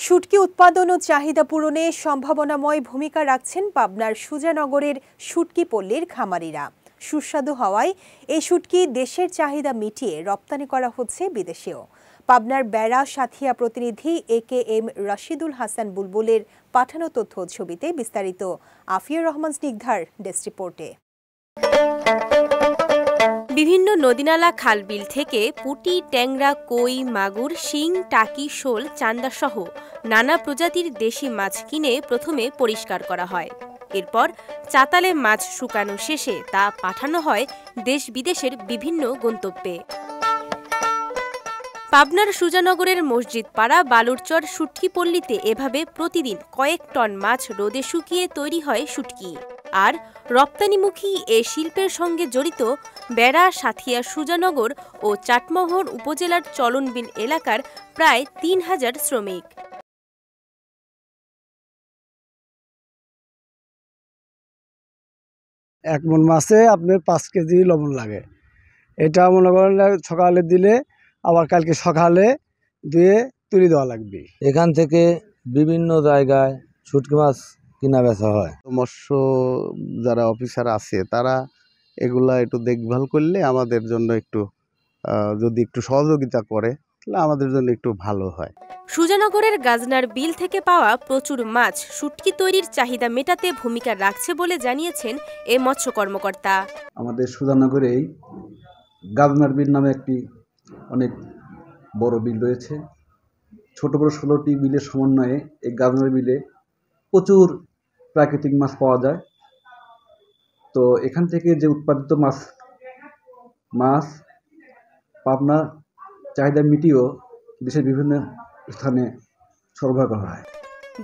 শুটকি উৎপাদন ও চাহিদা পূরণে সম্ভাবনাময় ভূমিকা রাখছেন পাবনার সুজানগরের শুটকি পল্লীর খামারিরা। সুস্বাদু হওয়ায় এই শুটকি দেশের চাহিদা মিটিয়ে রপ্তানি করা হচ্ছে বিদেশেও। পাবনার বেড়া সাথিয়া প্রতিনিধি AKM রাশিদুল হাসান বুলবুলের পাঠানো তথ্য ছবিতে বিস্তারিত আফিয়ার রহমান স্নিগ্ধার ডেস্ক রিপোর্টে। বিভিন্ন নদীনালা খালবিল থেকে পুঁটি, ট্যাংরা, কই, মাগুর, শিং, টাকি, শোল, চান্দা সহ নানা প্রজাতির দেশি মাছ কিনে প্রথমে পরিষ্কার করা হয়। এরপর চাতালে মাছ শুকানো শেষে তা পাঠানো হয় দেশ বিদেশের বিভিন্ন গন্তব্যে। পাবনার সুজানগরের মসজিদ পাড়া বালুরচর শুটকি পল্লীতে এভাবে প্রতিদিন কয়েক টন মাছ রোদে শুকিয়ে তৈরি হয় শুটকি। আর রপ্তানিমুখী এ শিল্পের সঙ্গে জড়িত বেড়া, সাথিয়া, সুজানগর ও চাটমোহর উপজেলার চলনবিল এলাকার প্রায় ৩,০০০ শ্রমিক। এক মন মাছে আপনার 5 কেজি লবণ লাগে। এটা মনে করেন সকালে দিলে আবার কালকে সকালে ধুয়ে তুলে দেওয়া লাগবে। এখান থেকে বিভিন্ন জায়গায় শুটকি মাছ কিনা বেচা হয়। মৎস্য যারা অফিসার আছে তারা এগুলা একটু দেখভাল করলে আমাদের জন্য একটু যদি একটু সহযোগিতা করে তাহলে আমাদের জন্য একটু ভালো হয়। সুজানগরের গাজনার বিল থেকে পাওয়া প্রচুর মাছ শুটকি তৈরির চাহিদা মেটাতে ভূমিকা রাখছে বলে জানিয়েছেন এ মৎস্য কর্মকর্তা। আমাদের সুজানগরেই গাজনার বিল নামে একটি অনেক বড় বিল রয়েছে। ছোট বড় 16টি বিলের সমন্বয়ে এই গাজনার বিলে প্রচুর প্রাকৃতিক মাছ পাওয়া যায়। তো এখান থেকে যে উৎপাদিত মাছ পাবনা চাহিদা মিটিয়েও দেশের বিভিন্ন স্থানে সরবরাহ করা হয়।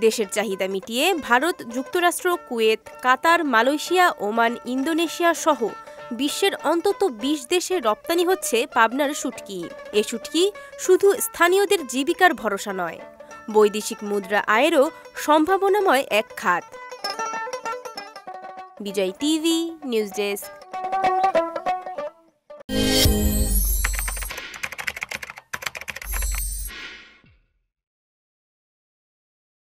দেশের চাহিদা মিটিয়ে ভারত, যুক্তরাষ্ট্র, কুয়েত, কাতার, মালয়েশিয়া, ওমান, ইন্দোনেশিয়া সহ বিশ্বের অন্তত 20 দেশে রপ্তানি হচ্ছে পাবনার শুটকি। এ শুটকি শুধু স্থানীয়দের জীবিকার ভরসা নয়, বৈদেশিক মুদ্রা আয়েরও সম্ভাবনাময় এক খাত। বিজয় টিভি নিউজ ডেস্ক।